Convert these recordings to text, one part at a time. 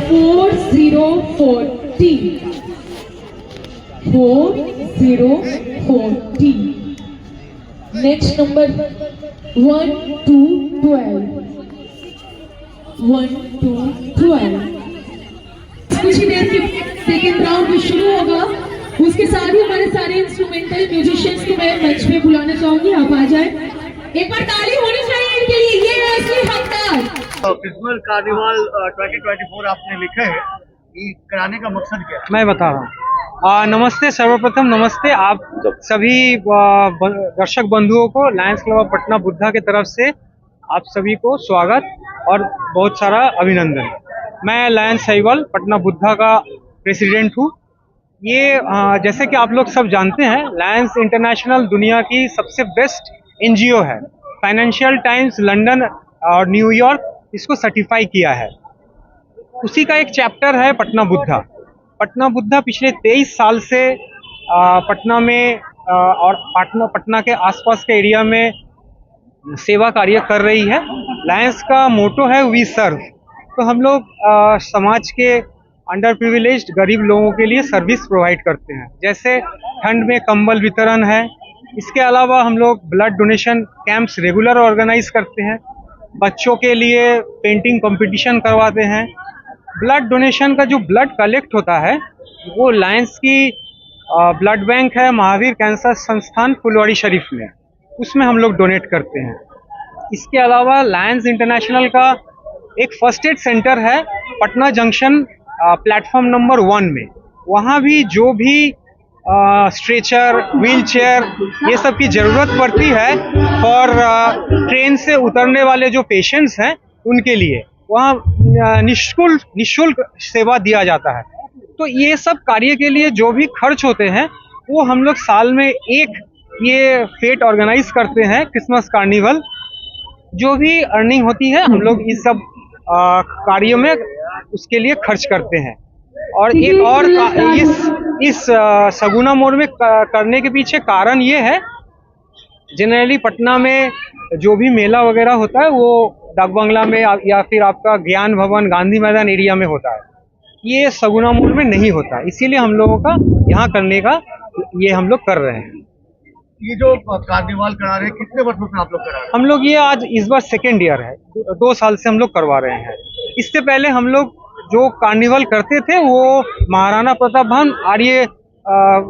404T 404T. Next number 1212 1212. कुछ ही देर के second round भी शुरू होगा। उसके साथ ही हमारे सारे इंस्ट्रूमेंटल म्यूजिशियंस को मैं मंच पे बुलाना चाहूंगी, आप आ जाए। एक बार ताली होनी चाहिए इनके लिए, ये है असली हकदार। क्रिसमस कार्निवाल 2024 आपने लिखा है, ये कराने का मकसद क्या है? मैं बता रहा हूँ। नमस्ते, सर्वप्रथम नमस्ते आप सभी दर्शक बंधुओं को। Lions club of Patna Buddha के तरफ से आप सभी को स्वागत और बहुत सारा अभिनंदन। मैं लायंस साहिवाल पटना बुद्धा का प्रेसिडेंट हूँ। ये जैसे कि आप लोग सब जानते हैं, लायंस इंटरनेशनल दुनिया की सबसे बेस्ट एनजीओ है। फाइनेंशियल टाइम्स लंदन और न्यूयॉर्क इसको सर्टिफाई किया है। उसी का एक चैप्टर है पटना बुद्धा। पटना बुद्धा पिछले 23 साल से पटना में और पटना के आसपास के एरिया में सेवा कार्य कर रही है। लायंस का मोटो है वी सर्व। तो हम लोग समाज के अंडर प्रिविलेज्ड गरीब लोगों के लिए सर्विस प्रोवाइड करते हैं। जैसे ठंड में कंबल वितरण है। इसके अलावा हम लोग blood donation camps regular organise करते हैं। बच्चों के लिए पेंटिंग कंपटीशन करवाते हैं। ब्लड डोनेशन का जो ब्लड कलेक्ट होता है वो लायंस की ब्लड बैंक है महावीर कैंसर संस्थान फुलवाड़ी शरीफ में, उसमें हम लोग डोनेट करते हैं। इसके अलावा लायंस इंटरनेशनल का एक फर्स्ट एड सेंटर है पटना जंक्शन प्लेटफॉर्म नंबर 1 में। वहाँ भी जो भी स्ट्रेचर, व्हील चेयर ये सब की ज़रूरत पड़ती है और ट्रेन से उतरने वाले जो पेशेंट्स हैं उनके लिए वहाँ निःशुल्क सेवा दिया जाता है। तो ये सब कार्य के लिए जो भी खर्च होते हैं वो हम लोग साल में एक ये फेट ऑर्गेनाइज करते हैं, क्रिसमस कार्निवल। जो भी अर्निंग होती है हम लोग इस सब कार्यों में उसके लिए खर्च करते हैं। और एक और इस सगुना मोड़ में करने के पीछे कारण ये है, जनरली पटना में जो भी मेला वगैरह होता है वो डाक बंगला में या फिर आपका ज्ञान भवन गांधी मैदान एरिया में होता है। ये सगुना मोड़ में नहीं होता, इसीलिए हम लोगों का यहाँ करने का ये हम लोग कर रहे हैं। ये जो कार्निवाल करा रहे हैं कितने वर्षों से आप लोग करा रहे हैं? हम लोग ये आज इस बार सेकेंड ईयर है, 2 साल से हम लोग करवा रहे हैं। इससे पहले हम लोग जो कार्निवल करते थे वो महाराणा प्रताप भवन और ये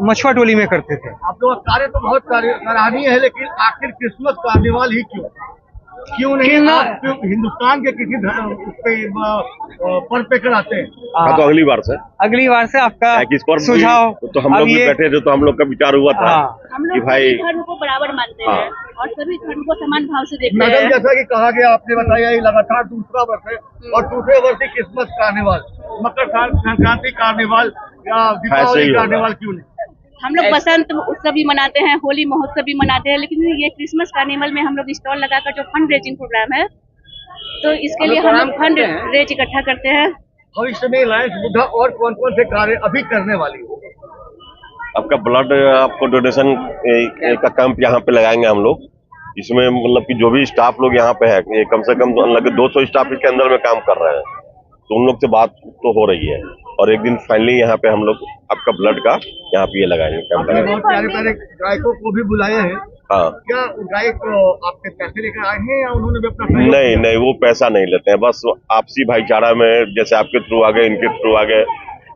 मछुआ टोली में करते थे। आप लोग कार्य तो बहुत सराहनीय है, लेकिन आखिर क्रिसमस कार्निवाल ही क्यों नहीं आप हिंदुस्तान के किसी पर्व पे कराते हैं? तो अगली बार से आपका सुझाव तो हम लोग भी बैठे थे, तो हम लोग का विचार हुआ था कि भाई धर्म को बराबर मानते हैं और सभी धर्म को समान भाव से देखते मैडम हैं। जैसा कि कहा गया, आपने बताया ये लगातार दूसरा वर्ष है और दूसरे वर्ष ही Christmas carnival, Makar Sankranti carnival या दीपावली कार्निवाल क्यों नहीं? हम लोग बसंत उत्सव भी मनाते हैं, होली महोत्सव भी मनाते हैं, लेकिन ये क्रिसमस कार्निवल में हम लोग स्टॉल लगाकर जो फंड रेजिंग प्रोग्राम है, तो इसके लिए हम लोग फंड रेज इकट्ठा करते हैं। भविष्य में लायंस बुद्धा और कौन कौन से कार्य अभी करने वाली है? आपका ब्लड आपको डोनेशन का कैंप यहाँ पे लगाएंगे हम लोग। इसमें मतलब कि जो भी स्टाफ लोग यहाँ पे है, कम से कम लगभग 200 स्टाफ इसके अंदर में काम कर रहे हैं, तो उन लोग से बात तो हो रही है। और एक दिन फाइनली यहाँ पे हम लोग आपका ब्लड का यहाँ पे ये लगाएंगे कैंप। बहुत प्यारे प्यारे गायकों को भी बुलाए हैं। हाँ, क्या गायक आपके पैसे लेकर आए हैं या उन्होंने भी अपना? नहीं, वो पैसा नहीं लेते हैं, बस आपसी भाईचारा में जैसे आपके थ्रू आ गए, इनके थ्रू आ गए,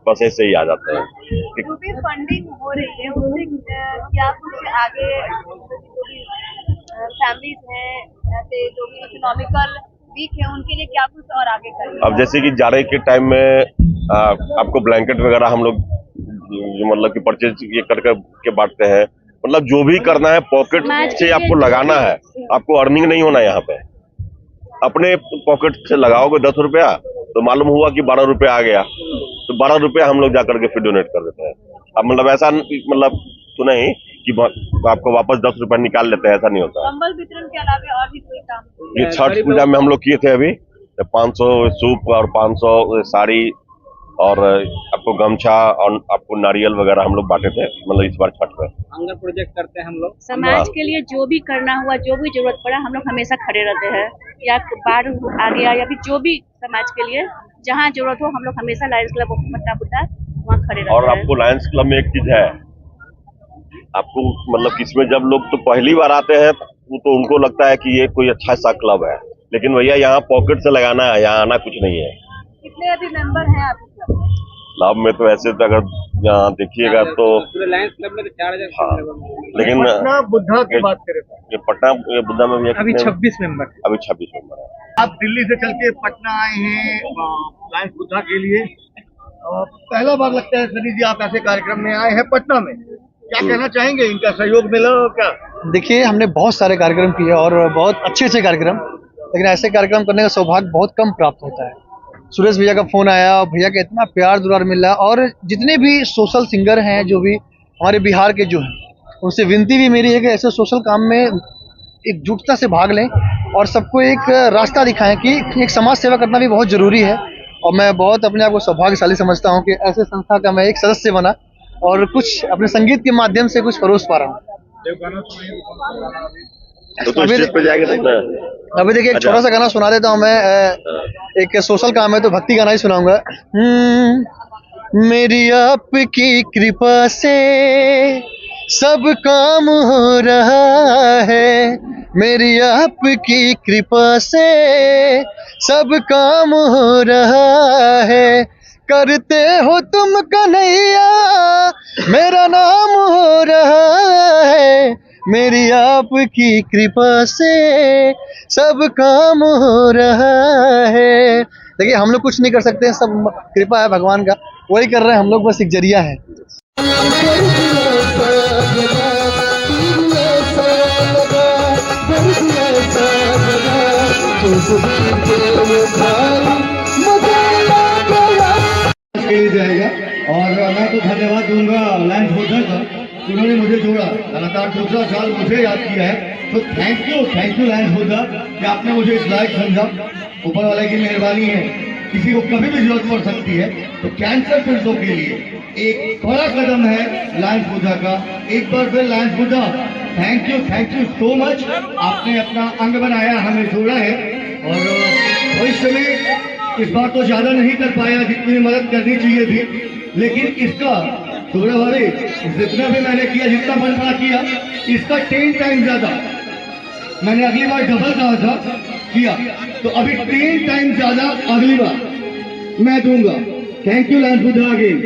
बस ऐसे ही आ जाते हैं। जो भी फंडिंग हो रही है उससे क्या कुछ आगे फैमिलीज हैं ऐसे जो भी इकोनॉमिकल वीक है उनके लिए क्या कुछ और आगे करेंगे? अब जैसे कि जाड़े के टाइम में आपको ब्लैंकेट वगैरह हम लोग मतलब कि परचेज ये करके बांटते हैं। मतलब जो भी करना है पॉकेट से आपको लगाना है, आपको अर्निंग नहीं होना। यहाँ पे अपने पॉकेट से लगाओगे 10 रुपया तो मालूम हुआ कि 12 रुपया आ गया, तो 12 रुपया हम लोग जाकर के फिर डोनेट कर देते हैं। अब मतलब ऐसा मतलब तो नहीं कि आपको वापस 10 रुपया निकाल लेते हैं, ऐसा नहीं होता। कंबल वितरण के अलावा और भी कोई काम? ये छठ पूजा में हम लोग किए थे अभी 500 सूप और 500 साड़ी और आपको गमछा और आपको नारियल वगैरह हम लोग बांटे थे, मतलब इस बार छठ में। आंगन प्रोजेक्ट करते हैं हम लोग। समाज के लिए जो भी करना हुआ, जो भी जरूरत पड़ा, हम लोग हमेशा खड़े रहते हैं। या बाढ़ आ गया या फिर जो भी समाज के लिए जहाँ जरूरत हो, हम लोग हमेशा Lions club of Patna Buddha वहाँ खड़े रहते हैं। और आपको लायंस क्लब में एक चीज है, आपको मतलब कि इसमें जब लोग तो पहली बार आते हैं तो उनको लगता है कि ये कोई अच्छा सा क्लब है, लेकिन भैया यहाँ पॉकेट से लगाना है, यहाँ आना कुछ नहीं है। कितने अभी मेंबर हैं आपके क्लब? क्लब में तो ऐसे तो अगर यहाँ देखिएगा तो लायंस क्लब में तो 4000 हाँ, लेकिन पटना बुद्धा की बात करें ये पटना ये बुद्धा में भी अभी 26 मेंबर। अभी 26 मेंबर है। आप दिल्ली से चल के पटना आए हैं लायंस बुद्धा के लिए, पहला बार लगता है सनी जी आप ऐसे कार्यक्रम में आए हैं पटना में, क्या कहना चाहेंगे? इनका सहयोग मिला क्या? देखिए, हमने बहुत सारे कार्यक्रम किए और बहुत अच्छे अच्छे कार्यक्रम, लेकिन ऐसे कार्यक्रम करने का सौभाग्य बहुत कम प्राप्त होता है। सुरेश भैया का फोन आया, भैया का इतना प्यार दुलार मिला, और जितने भी सोशल सिंगर हैं जो भी हमारे बिहार के जो हैं, उनसे विनती भी मेरी है कि ऐसे सोशल काम में एकजुटता से भाग लें और सबको एक रास्ता दिखाएं कि एक समाज सेवा करना भी बहुत जरूरी है। और मैं बहुत अपने आप को सौभाग्यशाली समझता हूँ कि ऐसे संस्था का मैं एक सदस्य बना और कुछ अपने संगीत के माध्यम से कुछ परोस पा रहा हूँ। तो स्टेज पे जाएंगे तो अभी देखिए, एक छोटा सा गाना सुना देता हूँ मैं। एक सोशल काम है तो भक्ति गाना ही सुनाऊंगा। मेरी आपकी कृपा से सब काम हो रहा है, मेरी आपकी कृपा से सब काम हो रहा है, करते हो तुम कन्हैया मेरा नाम हो रहा है, मेरी आपकी कृपा से सब काम हो रहा है। देखिए, हम लोग कुछ नहीं कर सकते, सब कृपा है भगवान का, वही कर रहे हैं हम लोग, बस एक जरिया है। के लिए जाएगा और मैं तो धन्यवाद दूंगा लायंस बुद्धा का, उन्होंने मुझे जोड़ा, लगातार दूसरा साल मुझे याद किया है, तो थैंक यू लायंस बुद्धा कि आपने मुझे इस लायक समझा। ऊपर वाले की मेहरबानी है, किसी को कभी भी जरूरत पड़ सकती है, तो कैंसर पीड़ितों के लिए एक बड़ा कदम है लायंस बुद्धा का। एक बार फिर Lions Buddha thank you so much, आपने अपना अंग बनाया, हमें जोड़ा है, और भविष्य में इस बार तो ज्यादा नहीं कर पाया जितनी मदद करनी चाहिए थी, लेकिन इसका थोड़ा भाभी जितना भी मैंने किया, जितना बन पड़ा किया, इसका 10 टाइम ज्यादा मैंने अगली बार डबल कहा था किया, तो अभी 10 टाइम ज्यादा अगली बार मैं दूंगा। Thank you Lions Buddha again.